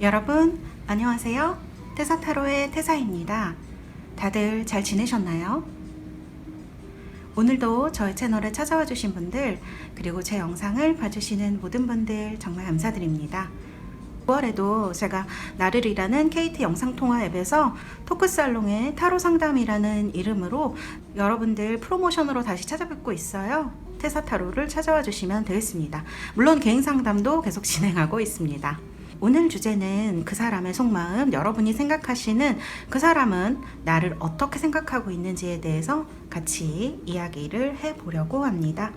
여러분 안녕하세요. 태사타로의 태사입니다. 다들 잘 지내셨나요? 오늘도 저의 채널에 찾아와 주신 분들, 그리고 제 영상을 봐주시는 모든 분들 정말 감사드립니다. 9월에도 제가 나르리라는 KT 영상통화 앱에서 토크살롱의 타로 상담이라는 이름으로 여러분들 프로모션으로 다시 찾아뵙고 있어요. 태사타로를 찾아와 주시면 되겠습니다. 물론 개인 상담도 계속 진행하고 있습니다. 오늘 주제는 그 사람의 속마음, 여러분이 생각하시는 그 사람은 나를 어떻게 생각하고 있는지에 대해서 같이 이야기를 해보려고 합니다.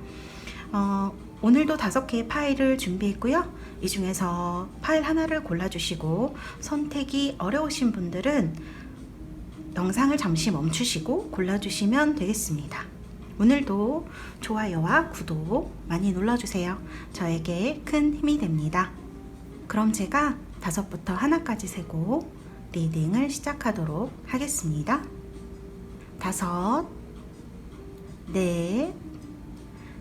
오늘도 5개의 파일을 준비했고요. 이 중에서 파일 하나를 골라주시고, 선택이 어려우신 분들은 영상을 잠시 멈추시고 골라주시면 되겠습니다. 오늘도 좋아요와 구독 많이 눌러주세요. 저에게 큰 힘이 됩니다. 그럼 제가 5부터 1까지 세고 리딩을 시작하도록 하겠습니다. 5, 4,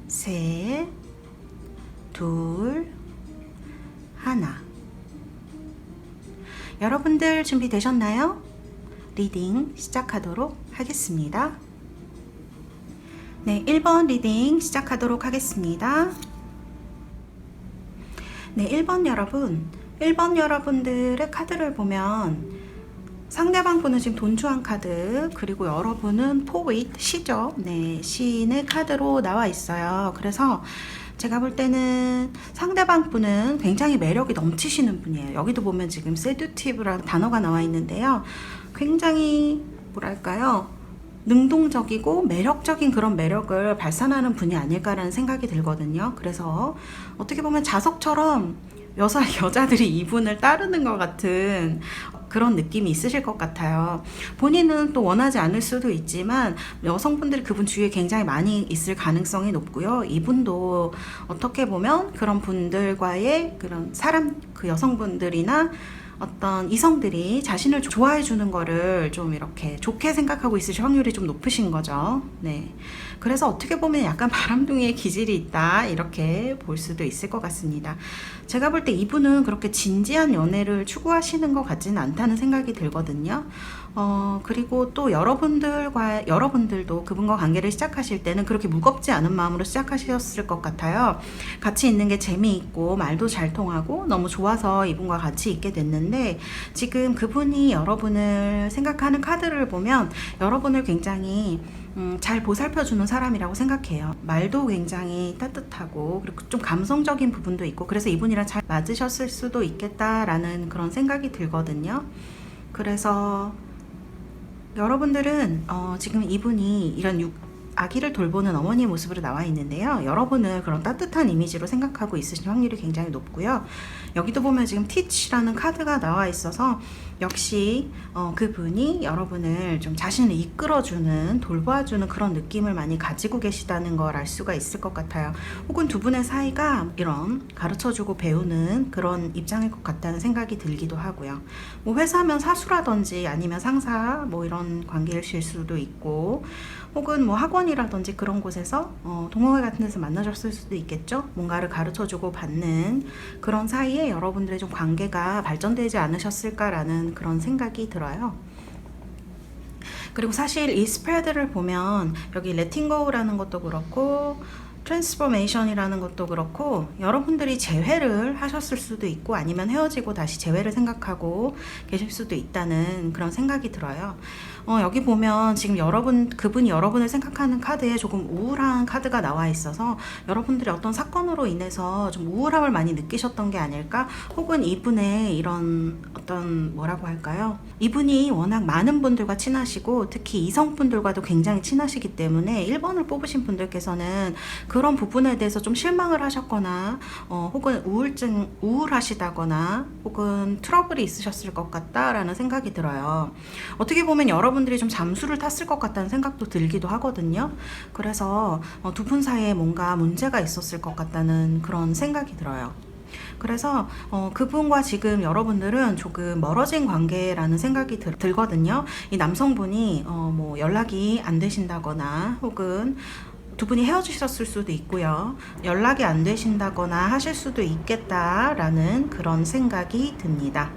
셋, 2, 1. 여러분들 준비되셨나요? 리딩 시작하도록 하겠습니다. 네, 1번 리딩 시작하도록 하겠습니다. 네, 1번 여러분, 1번 여러분들의 카드를 보면 상대방 분은 지금 돈주한 카드, 그리고 여러분은 포윗, 시죠. 네, 시인의 카드로 나와 있어요. 그래서 제가 볼 때는 상대방 분은 굉장히 매력이 넘치시는 분이에요. 여기도 보면 지금 세듀티브라는 단어가 나와 있는데요. 굉장히 뭐랄까요? 능동적이고 매력적인 그런 매력을 발산하는 분이 아닐까라는 생각이 들거든요. 그래서 어떻게 보면 자석처럼 여자들이 이분을 따르는 것 같은 그런 느낌이 있으실 것 같아요. 본인은 또 원하지 않을 수도 있지만 여성분들이 그분 주위에 굉장히 많이 있을 가능성이 높고요. 이분도 어떻게 보면 그런 분들과의 그런 그 여성분들이나 어떤 이성들이 자신을 좋아해 주는 거를 좀 이렇게 좋게 생각하고 있으실 확률이 좀 높으신 거죠. 네. 그래서 어떻게 보면 약간 바람둥이의 기질이 있다, 이렇게 볼 수도 있을 것 같습니다. 제가 볼 때 이분은 그렇게 진지한 연애를 추구하시는 것 같지는 않다는 생각이 들거든요. 그리고 또 여러분들도 그분과 관계를 시작하실 때는 그렇게 무겁지 않은 마음으로 시작하셨을 것 같아요. 같이 있는 게 재미있고 말도 잘 통하고 너무 좋아서 이분과 같이 있게 됐는데, 지금 그분이 여러분을 생각하는 카드를 보면 여러분을 굉장히 잘 보살펴주는 사람이라고 생각해요. 말도 굉장히 따뜻하고, 그리고 좀 감성적인 부분도 있고, 그래서 이분이랑 잘 맞으셨을 수도 있겠다라는 그런 생각이 들거든요. 그래서 여러분들은 지금 이분이 이런 아기를 돌보는 어머니의 모습으로 나와 있는데요. 여러분을 그런 따뜻한 이미지로 생각하고 있으신 확률이 굉장히 높고요. 여기도 보면 지금 티치라는 카드가 나와 있어서 역시 그분이 여러분을 좀 자신을 이끌어주는, 돌봐주는 그런 느낌을 많이 가지고 계시다는 걸 알 수가 있을 것 같아요. 혹은 두 분의 사이가 이런 가르쳐주고 배우는 그런 입장일 것 같다는 생각이 들기도 하고요. 뭐 회사면 사수라든지 아니면 상사 뭐 이런 관계이실 수도 있고, 혹은 뭐 학원이라든지 그런 곳에서 동호회 같은 데서 만나셨을 수도 있겠죠. 뭔가를 가르쳐주고 받는 그런 사이에 여러분들의 좀 관계가 발전되지 않으셨을까라는 그런 생각이 들어요. 그리고 사실 이 스프레드를 보면 여기 레팅고라는 것도 그렇고 트랜스포메이션이라는 것도 그렇고, 여러분들이 재회를 하셨을 수도 있고 아니면 헤어지고 다시 재회를 생각하고 계실 수도 있다는 그런 생각이 들어요. 여기 보면 지금 그분이 여러분을 생각하는 카드에 조금 우울한 카드가 나와 있어서 여러분들이 어떤 사건으로 인해서 좀 우울함을 많이 느끼셨던 게 아닐까? 혹은 이분의 이런 어떤 뭐라고 할까요? 이분이 워낙 많은 분들과 친하시고 특히 이성분들과도 굉장히 친하시기 때문에 1번을 뽑으신 분들께서는 그런 부분에 대해서 좀 실망을 하셨거나 혹은 우울하시다거나 혹은 트러블이 있으셨을 것 같다라는 생각이 들어요. 어떻게 보면 여러분들이 좀 잠수를 탔을 것 같다는 생각도 들기도 하거든요. 그래서 두 분 사이에 뭔가 문제가 있었을 것 같다는 그런 생각이 들어요. 그래서 그분과 지금 여러분들은 조금 멀어진 관계라는 생각이 들거든요. 이 남성분이 뭐 연락이 안 되신다거나 혹은 두 분이 헤어지셨을 수도 있고요. 연락이 안 되신다거나 하실 수도 있겠다라는 그런 생각이 듭니다.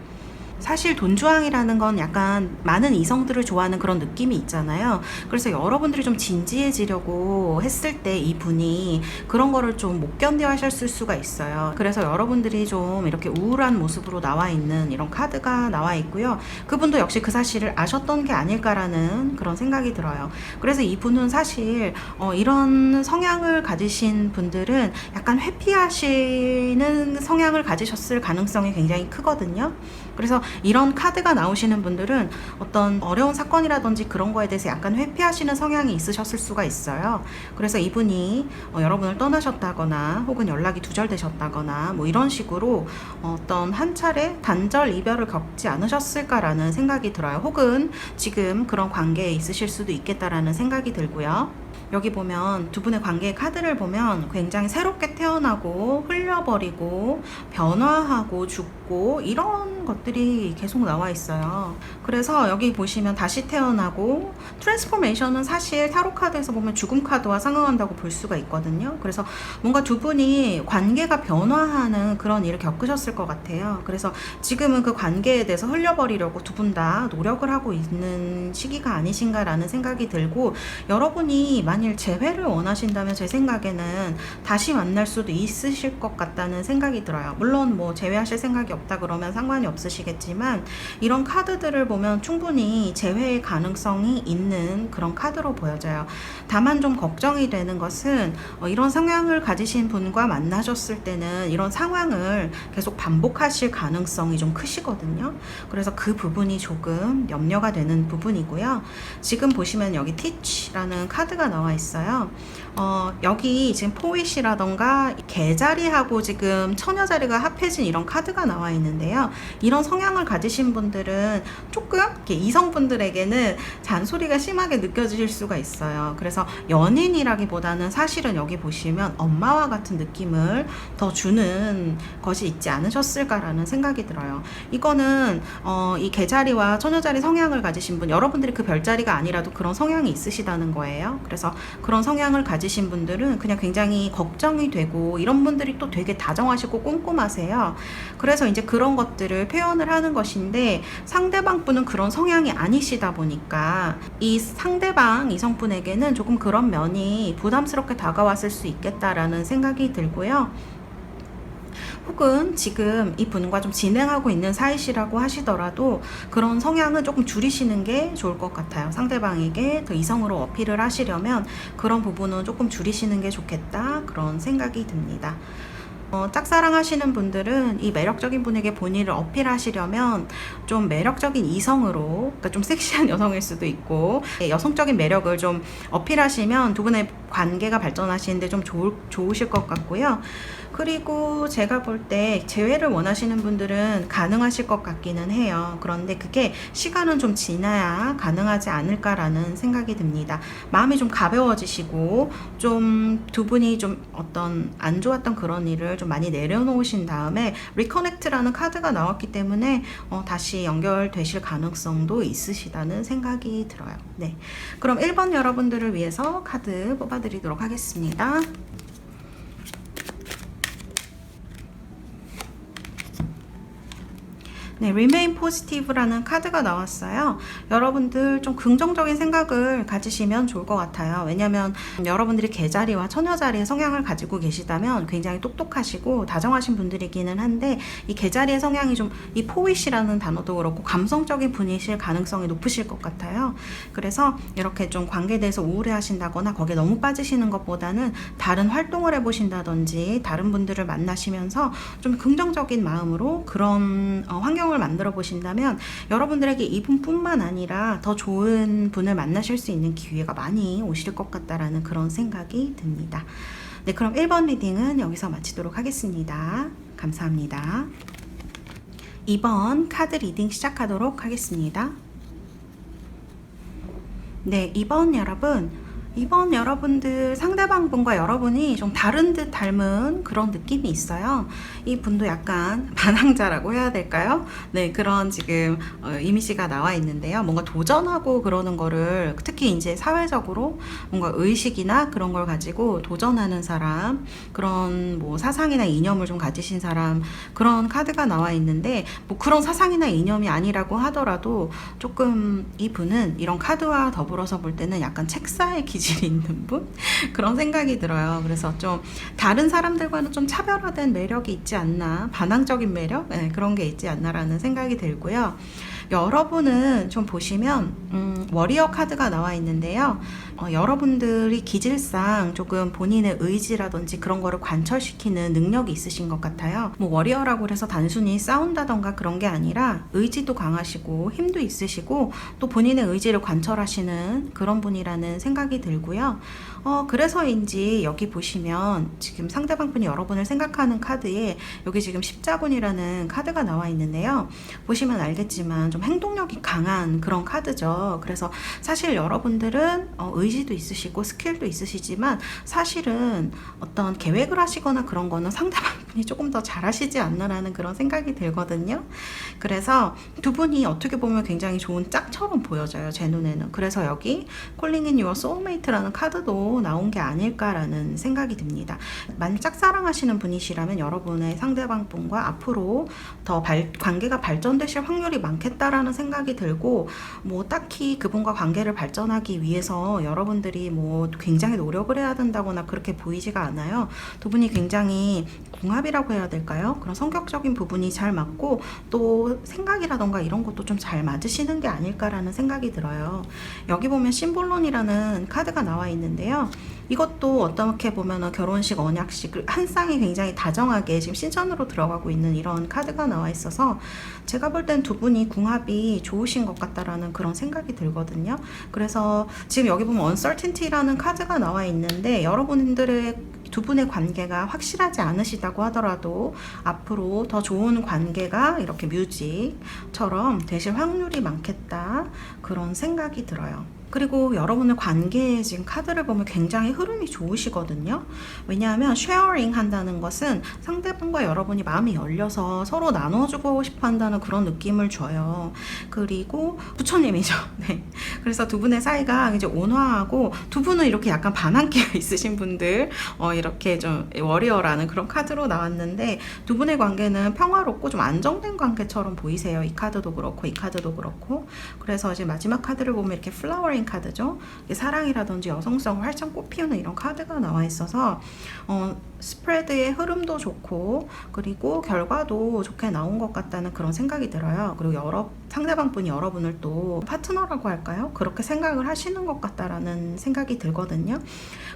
사실 돈주왕이라는 건 약간 많은 이성들을 좋아하는 그런 느낌이 있잖아요. 그래서 여러분들이 좀 진지해지려고 했을 때 이분이 그런 거를 좀 못 견뎌 하셨을 수가 있어요. 그래서 여러분들이 좀 이렇게 우울한 모습으로 나와 있는 이런 카드가 나와 있고요. 그분도 역시 그 사실을 아셨던 게 아닐까라는 그런 생각이 들어요. 그래서 이분은 사실 이런 성향을 가지신 분들은 약간 회피하시는 성향을 가지셨을 가능성이 굉장히 크거든요. 그래서 이런 카드가 나오시는 분들은 어떤 어려운 사건이라든지 그런 거에 대해서 약간 회피하시는 성향이 있으셨을 수가 있어요. 그래서 이분이 여러분을 떠나셨다거나 혹은 연락이 두절되셨다거나 뭐 이런 식으로 어떤 한 차례 단절 이별을 겪지 않으셨을까라는 생각이 들어요. 혹은 지금 그런 관계에 있으실 수도 있겠다라는 생각이 들고요. 여기 보면 두 분의 관계의 카드를 보면 굉장히 새롭게 태어나고 흘려버리고 변화하고 죽고 이런 것들이 계속 나와 있어요. 그래서 여기 보시면 다시 태어나고 트랜스포메이션은 사실 타로 카드에서 보면 죽음 카드와 상응한다고 볼 수가 있거든요. 그래서 뭔가 두 분이 관계가 변화하는 그런 일을 겪으셨을 것 같아요. 그래서 지금은 그 관계에 대해서 흘려버리려고 두 분 다 노력을 하고 있는 시기가 아니신가라는 생각이 들고, 여러분이 만일 재회를 원하신다면 제 생각에는 다시 만날 수도 있으실 것 같다는 생각이 들어요. 물론 뭐 재회하실 생각이 없다 그러면 상관이 없으시겠지만 이런 카드들을 보면 충분히 재회의 가능성이 있는 그런 카드로 보여져요. 다만 좀 걱정이 되는 것은 이런 성향을 가지신 분과 만나셨을 때는 이런 상황을 계속 반복하실 가능성이 좀 크시거든요. 그래서 그 부분이 조금 염려가 되는 부분이고요. 지금 보시면 여기 티치라는 카드가 나와 있어요. 여기 지금 포윗이라던가 개자리하고 지금 처녀자리가 합해진 이런 카드가 나와 있는데요. 이런 성향을 가지신 분들은 조금 이렇게 이성분들에게는 잔소리가 심하게 느껴질 수가 있어요. 그래서 연인이라기보다는 사실은 여기 보시면 엄마와 같은 느낌을 더 주는 것이 있지 않으셨을까라는 생각이 들어요. 이거는 이 개자리와 처녀자리 성향을 가지신 분, 여러분들이 그 별자리가 아니라도 그런 성향이 있으시다는 거예요. 그래서 그런 성향을 가지신 분들은 그냥 굉장히 걱정이 되고, 이런 분들이 또 되게 다정하시고 꼼꼼하세요. 그래서 이제 그런 것들을 표현을 하는 것인데, 상대방 분은 그런 성향이 아니시다 보니까 이 상대방 이성분에게는 조금 그런 면이 부담스럽게 다가왔을 수 있겠다라는 생각이 들고요. 혹은 지금 이 분과 좀 진행하고 있는 사이시라고 하시더라도 그런 성향은 조금 줄이시는 게 좋을 것 같아요. 상대방에게 더 이성으로 어필을 하시려면 그런 부분은 조금 줄이시는 게 좋겠다, 그런 생각이 듭니다. 짝사랑 하시는 분들은 이 매력적인 분에게 본인을 어필하시려면 좀 매력적인 이성으로, 그러니까 좀 섹시한 여성일 수도 있고 여성적인 매력을 좀 어필하시면 두 분의 관계가 발전하시는데 좀 좋으실 것 같고요. 그리고 제가 볼 때 재회를 원하시는 분들은 가능하실 것 같기는 해요. 그런데 그게 시간은 좀 지나야 가능하지 않을까라는 생각이 듭니다. 마음이 좀 가벼워지시고 좀 두 분이 좀 어떤 안 좋았던 그런 일을 좀 많이 내려놓으신 다음에 리커넥트라는 카드가 나왔기 때문에 다시 연결되실 가능성도 있으시다는 생각이 들어요. 네, 그럼 1번 여러분들을 위해서 카드 뽑아드리도록 하겠습니다. 네, Remain Positive라는 카드가 나왔어요. 여러분들 좀 긍정적인 생각을 가지시면 좋을 것 같아요. 왜냐면 여러분들이 개자리와 처녀자리의 성향을 가지고 계시다면 굉장히 똑똑하시고 다정하신 분들이기는 한데, 이 개자리의 성향이 좀, 이 포윗이라는 단어도 그렇고 감성적인 분이실 가능성이 높으실 것 같아요. 그래서 이렇게 좀 관계에 대해서 우울해 하신다거나 거기에 너무 빠지시는 것보다는 다른 활동을 해보신다든지 다른 분들을 만나시면서 좀 긍정적인 마음으로 그런 환경을 만들어 보신다면 여러분들에게 이분뿐만 아니라 더 좋은 분을 만나실 수 있는 기회가 많이 오실 것 같다라는 그런 생각이 듭니다. 네, 그럼 1번 리딩은 여기서 마치도록 하겠습니다. 감사합니다. 2번 카드 리딩 시작하도록 하겠습니다. 네, 2번 여러분, 이번 여러분들 상대방 분과 여러분이 좀 다른 듯 닮은 그런 느낌이 있어요. 이 분도 약간 반항자라고 해야 될까요? 네, 그런 지금 이미지가 나와 있는데요. 뭔가 도전하고 그러는 거를 특히 이제 사회적으로 뭔가 의식이나 그런 걸 가지고 도전하는 사람, 그런 뭐 사상이나 이념을 좀 가지신 사람, 그런 카드가 나와 있는데 뭐 그런 사상이나 이념이 아니라고 하더라도 조금 이 분은 이런 카드와 더불어서 볼 때는 약간 책사의 기질이 있는 분? 그런 생각이 들어요. 그래서 좀 다른 사람들과는 좀 차별화된 매력이 있지 않나, 반항적인 매력? 네, 그런 게 있지 않나라는 생각이 들고요. 여러분은 좀 보시면 워리어 카드가 나와 있는데요. 여러분들이 기질상 조금 본인의 의지라든지 그런 거를 관철시키는 능력이 있으신 것 같아요. 뭐 워리어라고 해서 단순히 싸운다던가 그런 게 아니라 의지도 강하시고 힘도 있으시고 또 본인의 의지를 관철하시는 그런 분이라는 생각이 들고요. 그래서인지 여기 보시면 지금 상대방 분이 여러분을 생각하는 카드에 여기 지금 십자군이라는 카드가 나와 있는데요. 보시면 알겠지만 좀 행동력이 강한 그런 카드죠. 그래서 사실 여러분들은 의지도 있으시고 스킬도 있으시지만 사실은 어떤 계획을 하시거나 그런 거는 상대방 분이 조금 더 잘하시지 않나라는 그런 생각이 들거든요. 그래서 두 분이 어떻게 보면 굉장히 좋은 짝처럼 보여져요. 제 눈에는. 그래서 여기 Calling in Your Soulmate라는 카드도 나온 게 아닐까라는 생각이 듭니다. 만약 짝사랑하시는 분이시라면 여러분의 상대방 분과 앞으로 더 관계가 발전되실 확률이 많겠다라는 생각이 들고 뭐 딱히 그분과 관계를 발전하기 위해서 여러분들이 뭐 굉장히 노력을 해야 된다거나 그렇게 보이지가 않아요. 두 분이 굉장히 궁합이라고 해야 될까요? 그런 성격적인 부분이 잘 맞고 또 생각이라던가 이런 것도 좀 잘 맞으시는 게 아닐까라는 생각이 들어요. 여기 보면 심볼론이라는 카드가 나와 있는데요. 이것도 어떻게 보면 결혼식, 언약식 한 쌍이 굉장히 다정하게 지금 신천으로 들어가고 있는 이런 카드가 나와 있어서 제가 볼 땐 두 분이 궁합이 좋으신 것 같다라는 그런 생각이 들거든요. 그래서 지금 여기 보면 Uncertainty라는 카드가 나와 있는데 여러분들의 두 분의 관계가 확실하지 않으시다고 하더라도 앞으로 더 좋은 관계가 이렇게 뮤직처럼 되실 확률이 많겠다 그런 생각이 들어요. 그리고 여러분의 관계에 지금 카드를 보면 굉장히 흐름이 좋으시거든요. 왜냐하면 쉐어링 한다는 것은 상대방과 여러분이 마음이 열려서 서로 나눠주고 싶어 한다는 그런 느낌을 줘요. 그리고 부처님이죠. 네. 그래서 두 분의 사이가 이제 온화하고 두 분은 이렇게 약간 반항기가 있으신 분들 이렇게 좀 워리어라는 그런 카드로 나왔는데 두 분의 관계는 평화롭고 좀 안정된 관계처럼 보이세요. 이 카드도 그렇고 이 카드도 그렇고. 그래서 이제 마지막 카드를 보면 이렇게 플라워링 카드죠. 사랑이라든지 여성성을 활짝 꽃피우는 이런 카드가 나와 있어서 스프레드의 흐름도 좋고 그리고 결과도 좋게 나온 것 같다는 그런 생각이 들어요. 그리고 상대방 분이 여러분을 또 파트너라고 할까요? 그렇게 생각을 하시는 것 같다라는 생각이 들거든요.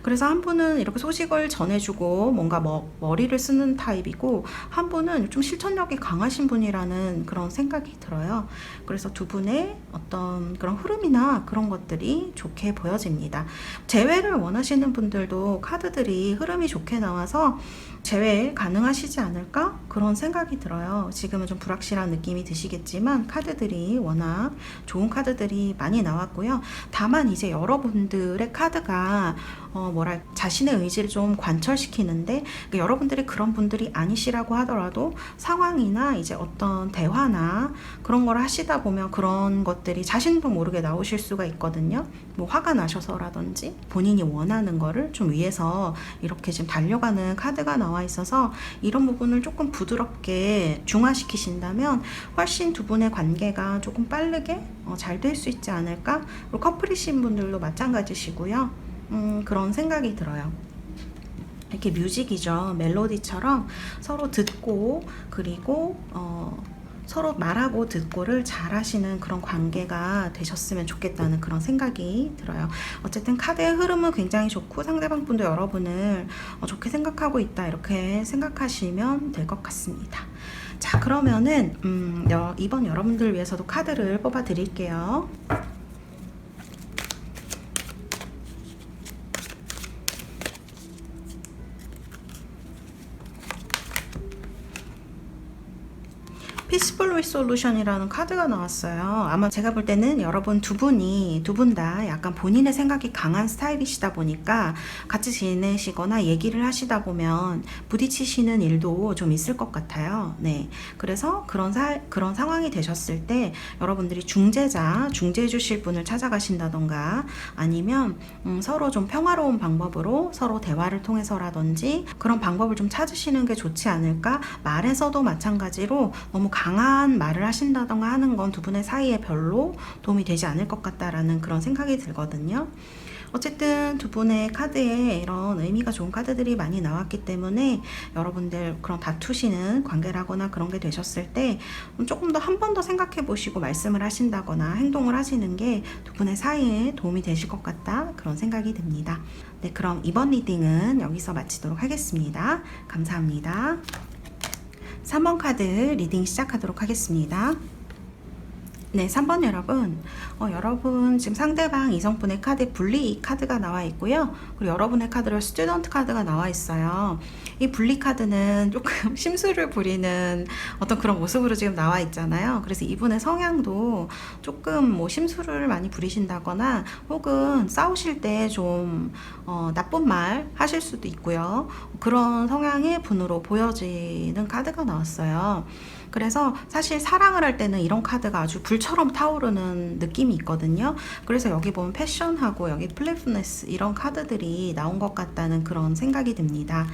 그래서 한 분은 이렇게 소식을 전해주고 뭔가 머리를 쓰는 타입이고 한 분은 좀 실천력이 강하신 분이라는 그런 생각이 들어요. 그래서 두 분의 어떤 그런 흐름이나 그런 것들이 좋게 보여집니다. 재회를 원하시는 분들도 카드들이 흐름이 좋게 나와서 재회 가능하시지 않을까? 그런 생각이 들어요. 지금은 좀 불확실한 느낌이 드시겠지만 카드들이 워낙 좋은 카드들이 많이 나왔고요. 다만 이제 여러분들의 카드가 자신의 의지를 좀 관철시키는데 그러니까 여러분들이 그런 분들이 아니시라고 하더라도 상황이나 이제 어떤 대화나 그런 걸 하시다 보면 그런 것들이 자신도 모르게 나오실 수가 있거든요. 뭐 화가 나셔서라든지 본인이 원하는 거를 좀 위해서 이렇게 지금 달려가는 카드가 나와 있어서 이런 부분을 조금 부드럽게 중화시키신다면 훨씬 두 분의 관계가 조금 빠르게 잘 될 수 있지 않을까? 그리고 커플이신 분들도 마찬가지시고요. 그런 생각이 들어요. 이렇게 뮤직이죠. 멜로디처럼 서로 듣고 그리고 서로 말하고 듣고를 잘 하시는 그런 관계가 되셨으면 좋겠다는 그런 생각이 들어요. 어쨌든 카드의 흐름은 굉장히 좋고 상대방 분도 여러분을 좋게 생각하고 있다 이렇게 생각하시면 될 것 같습니다. 자, 그러면은 이번 여러분들 위해서도 카드를 뽑아 드릴게요. 피스풀 People with Solution이라는 카드가 나왔어요. 아마 제가 볼 때는 여러분 두 분 다 약간 본인의 생각이 강한 스타일이시다 보니까 같이 지내시거나 얘기를 하시다 보면 부딪히시는 일도 좀 있을 것 같아요. 네. 그래서 그런 상황이 되셨을 때 여러분들이 중재해 주실 분을 찾아가신다던가 아니면 서로 좀 평화로운 방법으로 서로 대화를 통해서라든지 그런 방법을 좀 찾으시는 게 좋지 않을까? 말에서도 마찬가지로 너무 강한 말을 하신다던가 하는 건 두 분의 사이에 별로 도움이 되지 않을 것 같다라는 그런 생각이 들거든요. 어쨌든 두 분의 카드에 이런 의미가 좋은 카드들이 많이 나왔기 때문에 여러분들 그런 다투시는 관계라거나 그런 게 되셨을 때 조금 더 한 번 더 생각해 보시고 말씀을 하신다거나 행동을 하시는 게 두 분의 사이에 도움이 되실 것 같다 그런 생각이 듭니다. 네, 그럼 이번 리딩은 여기서 마치도록 하겠습니다. 감사합니다. 3번 카드 리딩 시작하도록 하겠습니다. 네, 3번 여러분. 여러분 지금 상대방 이성분의 카드에 분리 카드가 나와 있고요. 그리고 여러분의 카드로 스튜던트 카드가 나와 있어요. 이 분리 카드는 조금 심술을 부리는 어떤 그런 모습으로 지금 나와 있잖아요. 그래서 이분의 성향도 조금 뭐 심술을 많이 부리신다거나 혹은 싸우실 때 좀 나쁜 말 하실 수도 있고요. 그런 성향의 분으로 보여지는 카드가 나왔어요. 그래서 사실 사랑을 할 때는 이런 카드가 아주 불처럼 타오르는 느낌이 있거든요. 그래서 여기 보면 패션하고 여기 플레이풀네스 이런 카드들이 나온 것 같다는 그런 생각이 듭니다.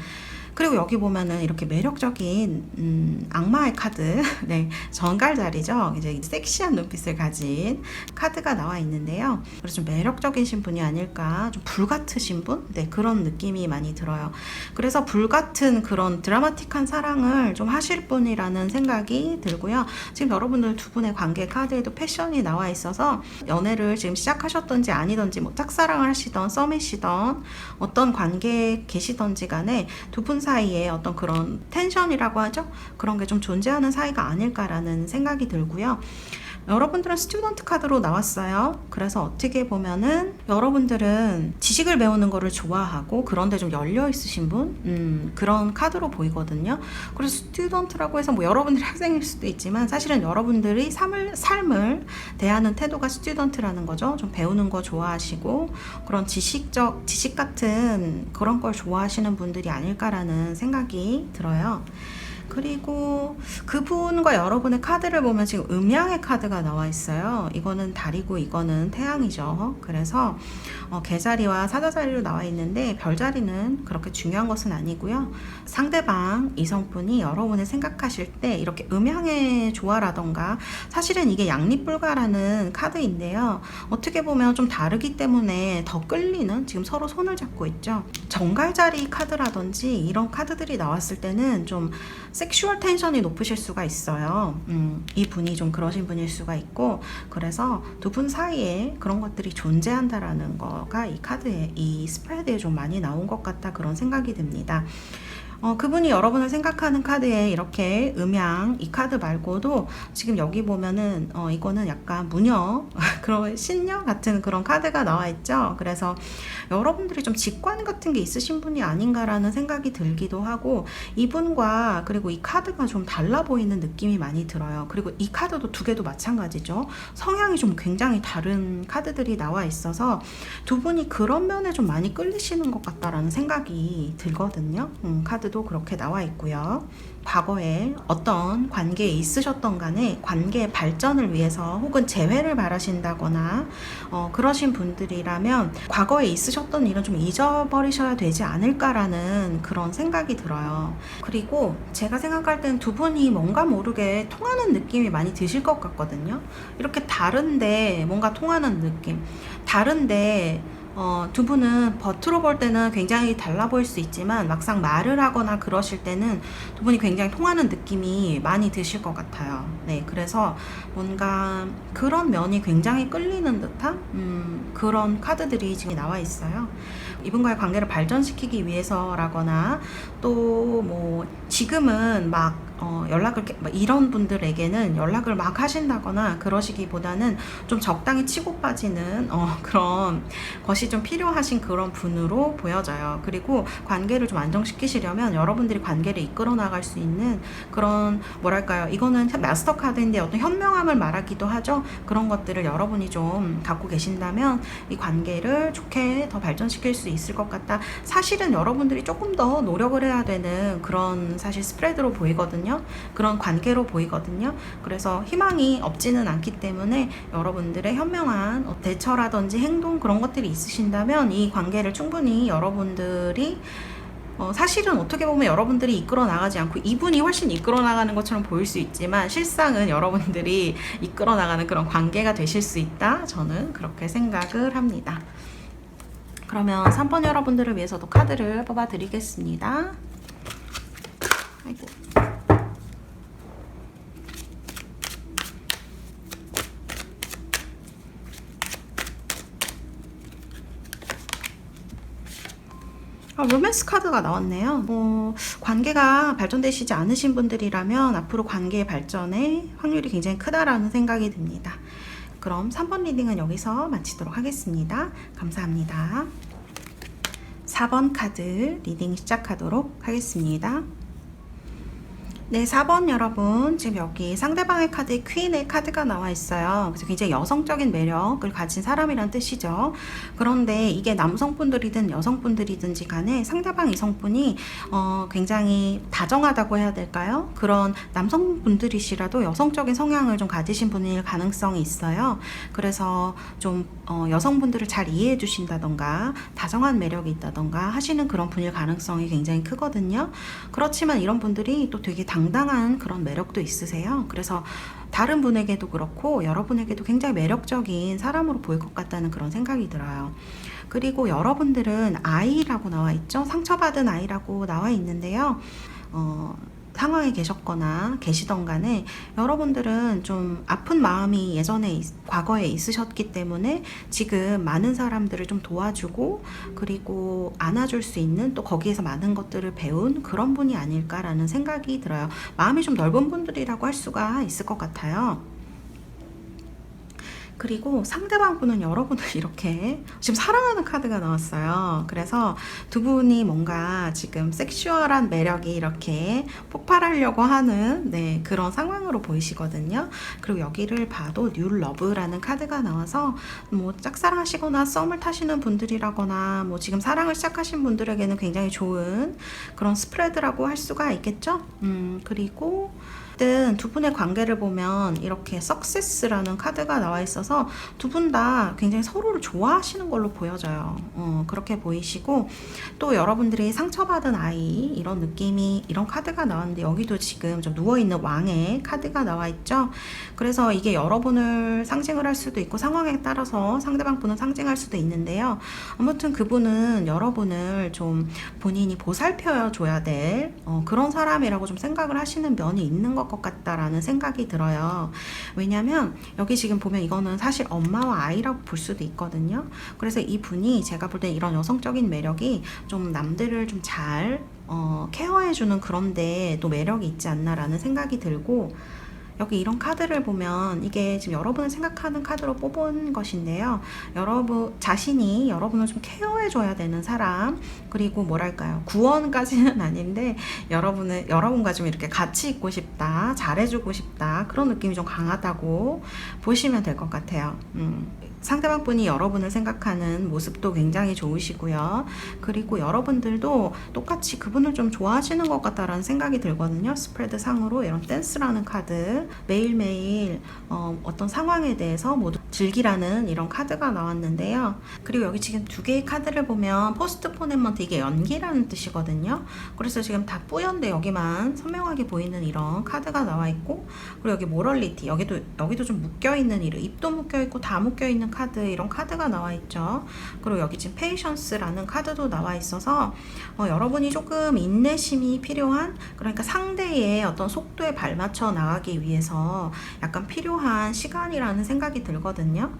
그리고 여기 보면은 이렇게 매력적인 악마의 카드, 네, 전갈자리죠. 이제 섹시한 눈빛을 가진 카드가 나와 있는데요. 그래서 좀 매력적이신 분이 아닐까, 좀 불같으신 분, 네, 그런 느낌이 많이 들어요. 그래서 불같은 그런 드라마틱한 사랑을 좀 하실 분이라는 생각이 들고요. 지금 여러분들 두 분의 관계 카드에도 패션이 나와 있어서 연애를 지금 시작하셨던지 아니던지 뭐 짝사랑을 하시던 썸이시던 어떤 관계에 계시던지 간에 두 분 사이에 어떤 그런 텐션이라고 하죠? 그런 게 좀 존재하는 사이가 아닐까라는 생각이 들고요. 여러분들은 스튜던트 카드로 나왔어요. 그래서 어떻게 보면은 여러분들은 지식을 배우는 거를 좋아하고 그런데 좀 열려 있으신 분 그런 카드로 보이거든요. 그래서 스튜던트라고 해서 뭐 여러분들이 학생일 수도 있지만 사실은 여러분들이 삶을 대하는 태도가 스튜던트라는 거죠. 좀 배우는 거 좋아하시고 그런 지식 같은 그런 걸 좋아하시는 분들이 아닐까라는 생각이 들어요. 그리고 그분과 여러분의 카드를 보면 지금 음양의 카드가 나와 있어요. 이거는 달이고 이거는 태양이죠. 그래서 개자리와 사자자리로 나와 있는데 별자리는 그렇게 중요한 것은 아니고요. 상대방 이성분이 여러분을 생각하실 때 이렇게 음양의 조화라던가 사실은 이게 양립불가라는 카드인데요. 어떻게 보면 좀 다르기 때문에 더 끌리는 지금 서로 손을 잡고 있죠. 정갈자리 카드라든지 이런 카드들이 나왔을 때는 좀 섹슈얼 텐션이 높으실 수가 있어요. 이 분이 좀 그러신 분일 수가 있고 그래서 두 분 사이에 그런 것들이 존재한다라는 거가 이 카드에 이 스프레드에 좀 많이 나온 것 같다 그런 생각이 듭니다. 그분이 여러분을 생각하는 카드에 이렇게 음양 이 카드 말고도 지금 여기 보면은 이거는 약간 무녀 그런 신녀 같은 그런 카드가 나와 있죠. 그래서 여러분들이 좀 직관 같은 게 있으신 분이 아닌가라는 생각이 들기도 하고 이분과 그리고 이 카드가 좀 달라 보이는 느낌이 많이 들어요. 그리고 이 카드도 두 개도 마찬가지죠. 성향이 좀 굉장히 다른 카드들이 나와 있어서 두 분이 그런 면에 좀 많이 끌리시는 것 같다라는 생각이 들거든요. 카드도 그렇게 나와 있고요. 과거에 어떤 관계에 있으셨던 간에 관계의 발전을 위해서 혹은 재회를 바라신다거나 그러신 분들이라면 과거에 있으셨던 일은 좀 잊어버리셔야 되지 않을까라는 그런 생각이 들어요. 그리고 제가 생각할 땐 두 분이 뭔가 모르게 통하는 느낌이 많이 드실 것 같거든요. 이렇게 다른데 뭔가 통하는 느낌, 다른데 두 분은 겉으로 볼 때는 굉장히 달라 보일 수 있지만 막상 말을 하거나 그러실 때는 두 분이 굉장히 통하는 느낌이 많이 드실 것 같아요. 네, 그래서 뭔가 그런 면이 굉장히 끌리는 듯한 그런 카드들이 지금 나와 있어요. 이분과의 관계를 발전시키기 위해서라거나 또 뭐 지금은 막 이런 분들에게는 연락을 막 하신다거나 그러시기보다는 좀 적당히 치고 빠지는 그런 것이 좀 필요하신 그런 분으로 보여져요. 그리고 관계를 좀 안정시키시려면 여러분들이 관계를 이끌어 나갈 수 있는 그런, 뭐랄까요, 이거는 마스터 카드인데 어떤 현명함을 말하기도 하죠. 그런 것들을 여러분이 좀 갖고 계신다면 이 관계를 좋게 더 발전시킬 수 있을 것 같다. 사실은 여러분들이 조금 더 노력을 해야 되는 그런 사실 스프레드로 보이거든요. 그런 관계로 보이거든요. 그래서 희망이 없지는 않기 때문에 여러분들의 현명한 대처라든지 행동, 그런 것들이 있으신다면 이 관계를 충분히 여러분들이 사실은 어떻게 보면 여러분들이 이끌어 나가지 않고 이분이 훨씬 이끌어 나가는 것처럼 보일 수 있지만 실상은 여러분들이 이끌어 나가는 그런 관계가 되실 수 있다. 저는 그렇게 생각을 합니다. 그러면 3번 여러분들을 위해서도 카드를 뽑아 드리겠습니다. 아이고. 로맨스 카드가 나왔네요. 관계가 발전되시지 않으신 분들이라면 앞으로 관계의 발전에 확률이 굉장히 크다라는 생각이 듭니다. 그럼 3번 리딩은 여기서 마치도록 하겠습니다. 감사합니다. 4번 카드 리딩 시작하도록 하겠습니다. 네, 4번 여러분, 지금 여기 상대방의 카드에 퀸의 카드가 나와 있어요. 그래서 굉장히 여성적인 매력을 가진 사람이란 뜻이죠. 그런데 이게 남성분들이든 여성분들이든지 간에 상대방 이성분이 굉장히 다정하다고 해야 될까요? 그런 남성분들이시라도 여성적인 성향을 좀 가지신 분일 가능성이 있어요. 그래서 좀 여성분들을 잘 이해해 주신다던가 다정한 매력이 있다던가 하시는 그런 분일 가능성이 굉장히 크거든요. 그렇지만 이런 분들이 또 되게 당당한 그런 매력도 있으세요. 그래서 다른 분에게도 그렇고 여러분에게도 굉장히 매력적인 사람으로 보일 것 같다는 그런 생각이 들어요. 그리고 여러분들은 아이라고 나와 있죠. 상처받은 아이라고 나와 있는데요. 상황에 계셨거나 계시던 간에 여러분들은 좀 아픈 마음이 예전에 과거에 있으셨기 때문에 지금 많은 사람들을 좀 도와주고 그리고 안아줄 수 있는, 또 거기에서 많은 것들을 배운 그런 분이 아닐까라는 생각이 들어요. 마음이 좀 넓은 분들이라고 할 수가 있을 것 같아요. 그리고 상대방 분은 여러분을 이렇게 지금 사랑하는 카드가 나왔어요. 그래서 두 분이 뭔가 지금 섹슈얼한 매력이 이렇게 폭발하려고 하는 그런 상황으로 보이시거든요. 그리고 여기를 봐도 뉴 러브라는 카드가 나와서 뭐 짝사랑하시거나 썸을 타시는 분들이라거나 뭐 지금 사랑을 시작하신 분들에게는 굉장히 좋은 그런 스프레드라고 할 수가 있겠죠. 그리고 두 분의 관계를 보면 이렇게 석세스라는 카드가 나와 있어서 두 분 다 굉장히 서로를 좋아하시는 걸로 보여져요. 그렇게 보이시고, 또 여러분들이 상처받은 아이 이런 느낌이, 이런 카드가 나왔는데 여기도 지금 좀 누워있는 왕의 카드가 나와 있죠. 그래서 이게 여러분을 상징을 할 수도 있고 상황에 따라서 상대방 분은 상징할 수도 있는데요. 아무튼 그분은 여러분을 좀 본인이 보살펴 줘야 될 그런 사람이라고 좀 생각을 하시는 면이 있는 것 같다라는 생각이 들어요. 왜냐면 여기 지금 보면 이거는 사실 엄마와 아이라고 볼 수도 있거든요. 그래서 이분이 제가 볼 때 이런 여성적인 매력이 좀 남들을 좀 잘 케어해주는 그런데 또 매력이 있지 않나라는 생각이 들고, 여기 이런 카드를 보면 이게 지금 여러분을 생각하는 카드로 뽑은 것인데요. 여러분 자신이 여러분을 좀 케어해줘야 되는 사람, 그리고 뭐랄까요, 구원까지는 아닌데 여러분과 좀 이렇게 같이 있고 싶다, 잘해주고 싶다, 그런 느낌이 좀 강하다고 보시면 될 것 같아요. 상대방 분이 여러분을 생각하는 모습도 굉장히 좋으시고요. 그리고 여러분들도 똑같이 그분을 좀 좋아하시는 것 같다라는 생각이 들거든요. 스프레드 상으로 이런 댄스라는 카드, 매일매일 어떤 상황에 대해서 모두 즐기라는 이런 카드가 나왔는데요. 그리고 여기 지금 두 개의 카드를 보면 포스트포네먼트, 이게 연기라는 뜻이거든요. 그래서 지금 다 뿌연데 여기만 선명하게 보이는 이런 카드가 나와 있고, 그리고 여기 모럴리티, 여기도 좀 묶여있는, 입도 묶여있고 다 묶여있는 카드, 이런 카드가 나와 있죠. 그리고 여기 지금 페이션스라는 카드도 나와 있어서 여러분이 조금 인내심이 필요한, 그러니까 상대의 어떤 속도에 발맞춰 나가기 위해서 약간 필요한 시간이라는 생각이 들거든요.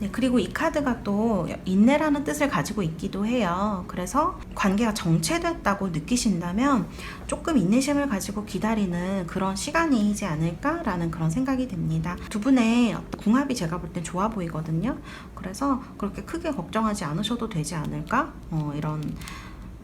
네, 그리고 이 카드가 또 인내라는 뜻을 가지고 있기도 해요. 그래서 관계가 정체됐다고 느끼신다면 조금 인내심을 가지고 기다리는 그런 시간이지 않을까라는 그런 생각이 듭니다. 두 분의 궁합이 제가 볼 땐 좋아 보이거든요. 그래서 그렇게 크게 걱정하지 않으셔도 되지 않을까? 이런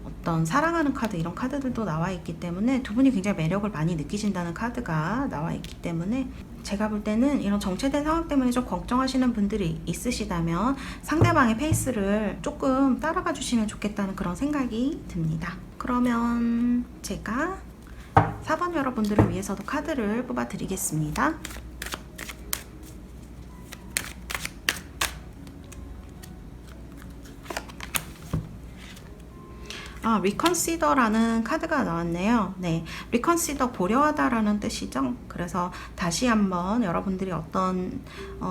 어떤 사랑하는 카드, 이런 카드들도 나와 있기 때문에 두 분이 굉장히 매력을 많이 느끼신다는 카드가 나와 있기 때문에 제가 볼 때는 이런 정체된 상황 때문에 좀 걱정하시는 분들이 있으시다면 상대방의 페이스를 조금 따라가 주시면 좋겠다는 그런 생각이 듭니다. 그러면 제가 4번 여러분들을 위해서도 카드를 뽑아 드리겠습니다. reconsider라는 카드가 나왔네요. 네, reconsider 고려하다라는 뜻이죠. 그래서 다시 한번 여러분들이 어떤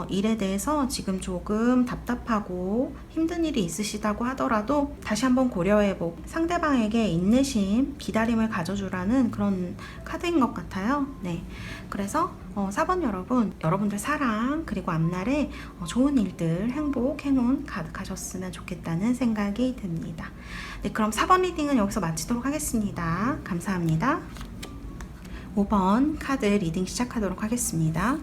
일에 대해서 지금 조금 답답하고 힘든 일이 있으시다고 하더라도 다시 한번 고려해보고 상대방에게 인내심, 기다림을 가져주라는 그런 카드인 것 같아요. 네, 그래서 4번 여러분, 여러분들 사랑 그리고 앞날에 좋은 일들, 행복, 행운 가득하셨으면 좋겠다는 생각이 듭니다. 네, 그럼 4번 리딩은 여기서 마치도록 하겠습니다. 감사합니다. 5번 카드 리딩 시작하도록 하겠습니다.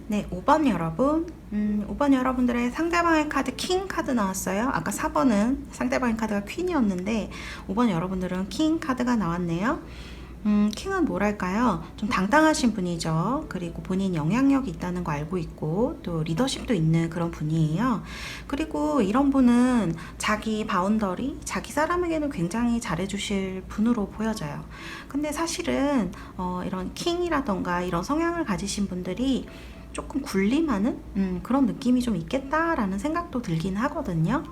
네, 5번 여러분, 5번 여러분들의 상대방의 카드 킹 카드 나왔어요. 아까 4번은 상대방의 카드가 퀸이었는데 5번 여러분들은 킹 카드가 나왔네요. 킹은 뭐랄까요? 좀 당당하신 분이죠. 그리고 본인 영향력이 있다는 거 알고 있고 또 리더십도 있는 그런 분이에요. 그리고 이런 분은 자기 바운더리, 자기 사람에게는 굉장히 잘해주실 분으로 보여져요. 근데 사실은 이런 킹이라던가 이런 성향을 가지신 분들이 조금 군림하는 그런 느낌이 좀 있겠다라는 생각도 들긴 하거든요.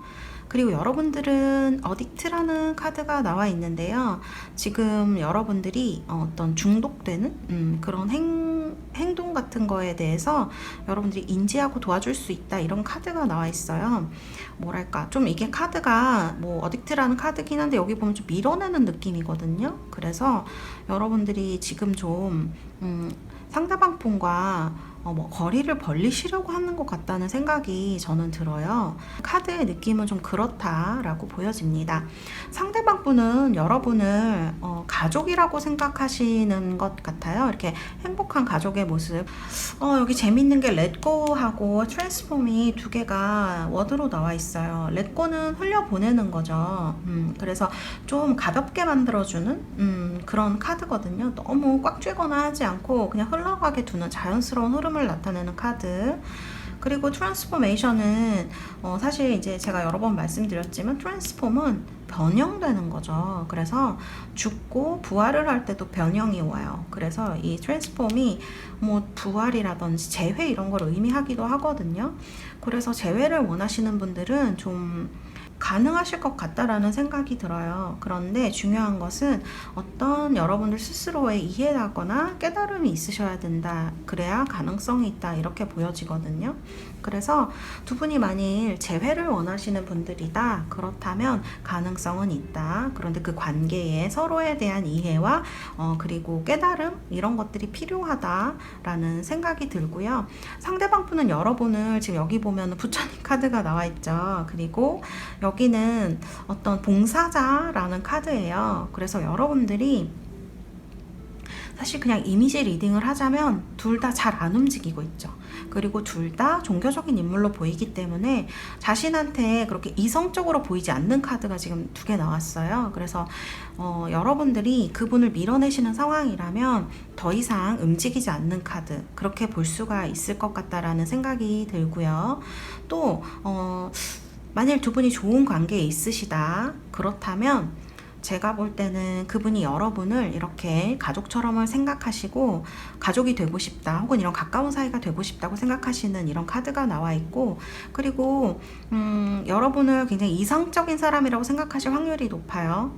그리고 여러분들은 어딕트라는 카드가 나와 있는데요. 지금 여러분들이 어떤 중독되는 그런 행동 같은 거에 대해서 여러분들이 인지하고 도와줄 수 있다, 이런 카드가 나와 있어요. 뭐랄까, 좀 이게 카드가 뭐 어딕트라는 카드긴 한데 여기 보면 좀 밀어내는 느낌이거든요. 그래서 여러분들이 지금 좀 상대방 분과 거리를 벌리시려고 하는 것 같다는 생각이 저는 들어요. 카드의 느낌은 좀 그렇다라고 보여집니다. 상대방 분은 여러분을 가족이라고 생각하시는 것 같아요. 이렇게 행복한 가족의 모습. 여기 재밌는 게 렛고하고 트랜스폼이 두 개가 워드로 나와 있어요. 렛고는 흘려보내는 거죠. 그래서 좀 가볍게 만들어주는 그런 카드거든요. 너무 꽉 쥐거나 하지 않고 그냥 흘러가게 두는 자연스러운 흐름을 나타내는 카드. 그리고 트랜스포메이션은 사실 이제 제가 여러 번 말씀드렸지만 트랜스폼은 변형되는 거죠. 그래서 죽고 부활을 할 때도 변형이 와요. 그래서 이 트랜스폼이 뭐 부활이라든지 재회 이런 걸 의미하기도 하거든요. 그래서 재회를 원하시는 분들은 좀 가능하실 것 같다라는 생각이 들어요. 그런데 중요한 것은 어떤 여러분들 스스로의 이해하거나 깨달음이 있으셔야 된다. 그래야 가능성이 있다. 이렇게 보여지거든요. 그래서 두 분이 만일 재회를 원하시는 분들이다. 그렇다면 가능성은 있다. 그런데 그 관계에 서로에 대한 이해와 그리고 깨달음 이런 것들이 필요하다라는 생각이 들고요. 상대방 분은 여러분을 지금 여기 보면 부처님 카드가 나와 있죠. 그리고 여기는 어떤 봉사자라는 카드예요. 그래서 여러분들이 사실 그냥 이미지 리딩을 하자면 둘 다 잘 안 움직이고 있죠. 그리고 둘 다 종교적인 인물로 보이기 때문에 자신한테 그렇게 이성적으로 보이지 않는 카드가 지금 두 개 나왔어요. 그래서 여러분들이 그분을 밀어내시는 상황이라면 더 이상 움직이지 않는 카드, 그렇게 볼 수가 있을 것 같다라는 생각이 들고요. 또 만일 두 분이 좋은 관계에 있으시다 그렇다면 제가 볼 때는 그분이 여러분을 이렇게 가족처럼을 생각하시고 가족이 되고 싶다 혹은 이런 가까운 사이가 되고 싶다고 생각하시는 이런 카드가 나와 있고, 그리고 여러분을 굉장히 이성적인 사람이라고 생각하실 확률이 높아요.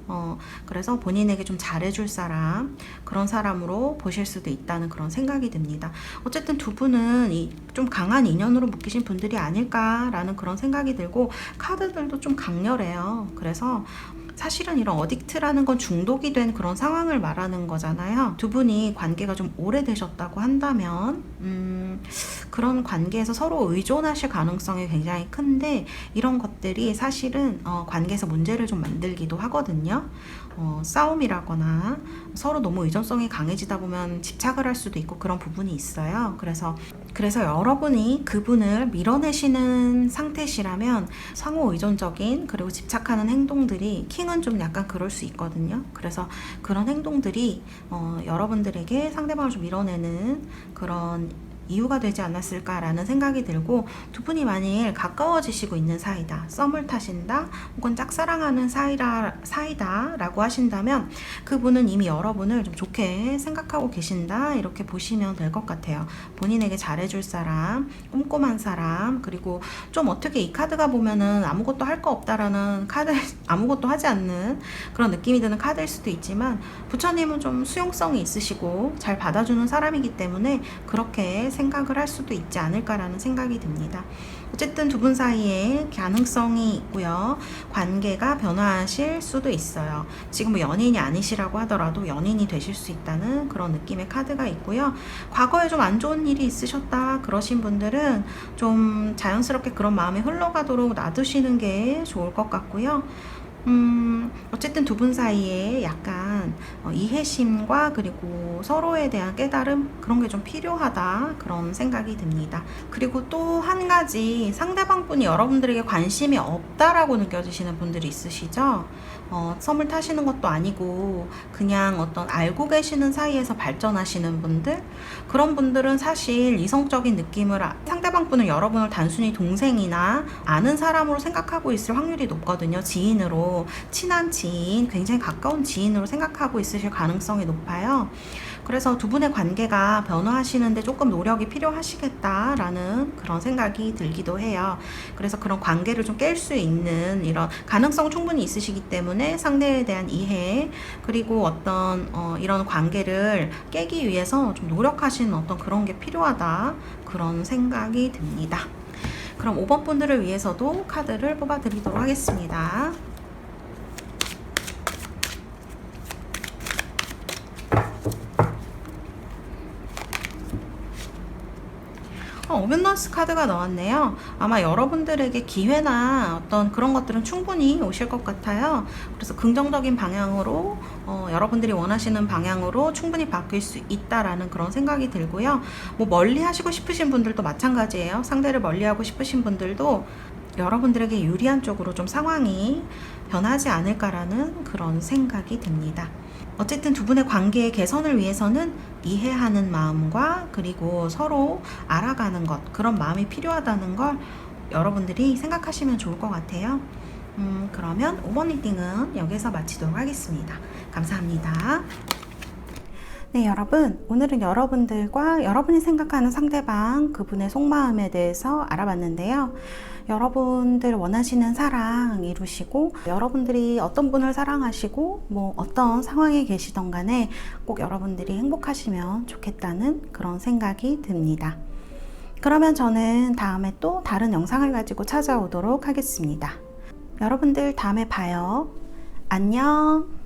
그래서 본인에게 좀 잘해줄 사람, 그런 사람으로 보실 수도 있다는 그런 생각이 듭니다. 어쨌든 두 분은 좀 강한 인연으로 묶이신 분들이 아닐까라는 그런 생각이 들고, 카드들도 좀 강렬해요. 그래서 사실은 이런 어딕트라는 건 중독이 된 그런 상황을 말하는 거잖아요. 두 분이 관계가 좀 오래되셨다고 한다면 그런 관계에서 서로 의존하실 가능성이 굉장히 큰데, 이런 것들이 사실은 관계에서 문제를 좀 만들기도 하거든요. 싸움이라거나 서로 너무 의존성이 강해지다 보면 집착을 할 수도 있고 그런 부분이 있어요. 그래서 여러분이 그분을 밀어내시는 상태시라면 상호 의존적인 그리고 집착하는 행동들이, 킹은 좀 약간 그럴 수 있거든요. 그래서 그런 행동들이 여러분들에게 상대방을 좀 밀어내는 그런 이유가 되지 않았을까라는 생각이 들고, 두 분이 만일 가까워지시고 있는 사이다, 썸을 타신다 혹은 짝사랑하는 사이다 라고 하신다면 그분은 이미 여러분을 좀 좋게 생각하고 계신다, 이렇게 보시면 될 것 같아요. 본인에게 잘해줄 사람, 꼼꼼한 사람, 그리고 좀 어떻게 이 카드가 보면은 아무것도 할 거 없다라는 카드, 아무것도 하지 않는 그런 느낌이 드는 카드일 수도 있지만, 부처님은 좀 수용성이 있으시고 잘 받아주는 사람이기 때문에 그렇게 생각을 할 수도 있지 않을까라는 생각이 듭니다. 어쨌든 두 분 사이에 가능성이 있고요. 관계가 변화하실 수도 있어요. 지금 뭐 연인이 아니시라고 하더라도 연인이 되실 수 있다는 그런 느낌의 카드가 있고요. 과거에 좀 안 좋은 일이 있으셨다 그러신 분들은 좀 자연스럽게 그런 마음이 흘러가도록 놔두시는 게 좋을 것 같고요. 어쨌든 두 분 사이에 약간 이해심과 그리고 서로에 대한 깨달음, 그런 게 좀 필요하다, 그런 생각이 듭니다. 그리고 또 한 가지, 상대방 분이 여러분들에게 관심이 없다라고 느껴지시는 분들이 있으시죠? 썸을 타시는 것도 아니고 그냥 어떤 알고 계시는 사이에서 발전하시는 분들, 그런 분들은 사실 이성적인 느낌을, 상대방 분은 여러분을 단순히 동생이나 아는 사람으로 생각하고 있을 확률이 높거든요. 지인으로, 친한 지인, 굉장히 가까운 지인으로 생각하고 있으실 가능성이 높아요. 그래서 두 분의 관계가 변화하시는데 조금 노력이 필요하시겠다라는 그런 생각이 들기도 해요. 그래서 그런 관계를 좀 깰 수 있는 이런 가능성 충분히 있으시기 때문에 상대에 대한 이해, 그리고 어떤 이런 관계를 깨기 위해서 좀 노력하시는 어떤 그런 게 필요하다, 그런 생각이 듭니다. 그럼 5번 분들을 위해서도 카드를 뽑아 드리도록 하겠습니다. 어벤넌스 카드가 나왔네요. 아마 여러분들에게 기회나 어떤 그런 것들은 충분히 오실 것 같아요. 그래서 긍정적인 방향으로, 여러분들이 원하시는 방향으로 충분히 바뀔 수 있다라는 그런 생각이 들고요. 뭐 멀리 하시고 싶으신 분들도 마찬가지예요. 상대를 멀리 하고 싶으신 분들도 여러분들에게 유리한 쪽으로 좀 상황이 변하지 않을까라는 그런 생각이 듭니다. 어쨌든 두 분의 관계의 개선을 위해서는 이해하는 마음과 그리고 서로 알아가는 것, 그런 마음이 필요하다는 걸 여러분들이 생각하시면 좋을 것 같아요. 그러면 5번 리딩은 여기서 마치도록 하겠습니다. 감사합니다. 네, 여러분, 오늘은 여러분들과 여러분이 생각하는 상대방, 그분의 속마음에 대해서 알아봤는데요. 여러분들 원하시는 사랑 이루시고, 여러분들이 어떤 분을 사랑하시고 뭐 어떤 상황에 계시던 간에 꼭 여러분들이 행복하시면 좋겠다는 그런 생각이 듭니다. 그러면 저는 다음에 또 다른 영상을 가지고 찾아오도록 하겠습니다. 여러분들 다음에 봐요. 안녕.